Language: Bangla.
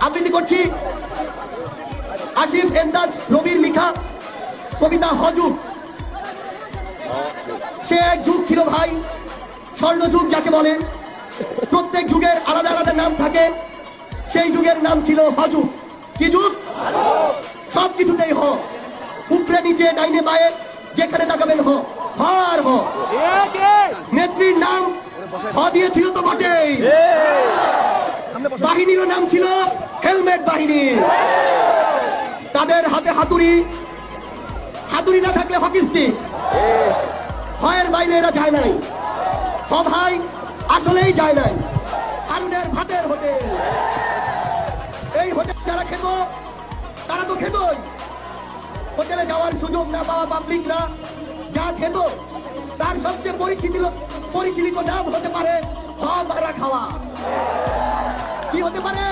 আবৃত্তি করছি আসিফ এন্দাজ রবির লিখা কবিতা হযুগ। সে এক যুগ ছিল ভাই, স্বর্ণযুগ যাকে বলে। প্রত্যেক যুগের আলাদা আলাদা নাম থাকে, সেই যুগের নাম ছিল হযুগ। কি যুগ? সব কিছুতেই হ, উপরে নিচে ডাইনে বায়ে যেখানে তাকাবেন হ, হ আর হ। নেত্রীর নাম হ দিয়েছিল তো বটেই, বাহিনীরও নাম ছিল হেলমেট বাহিনী। তাদের হাতে হাতুড়ি, হাতুড়ি না থাকলে হকি স্টিক। হয়ের বাইরে এরা যায় নাই, হ ভাই আসলেই যায় নাই। হারুনের ভাতের হোটেল, এই হোটেল যারা খেত তারা তো খেতই। হোটেলে যাওয়ার সুযোগ না পাওয়া পাবলিকরা যা খেত তার সবচেয়ে পরিশীলিত নাম হতে পারে হ মারা খাওয়া। কি হতে পারে?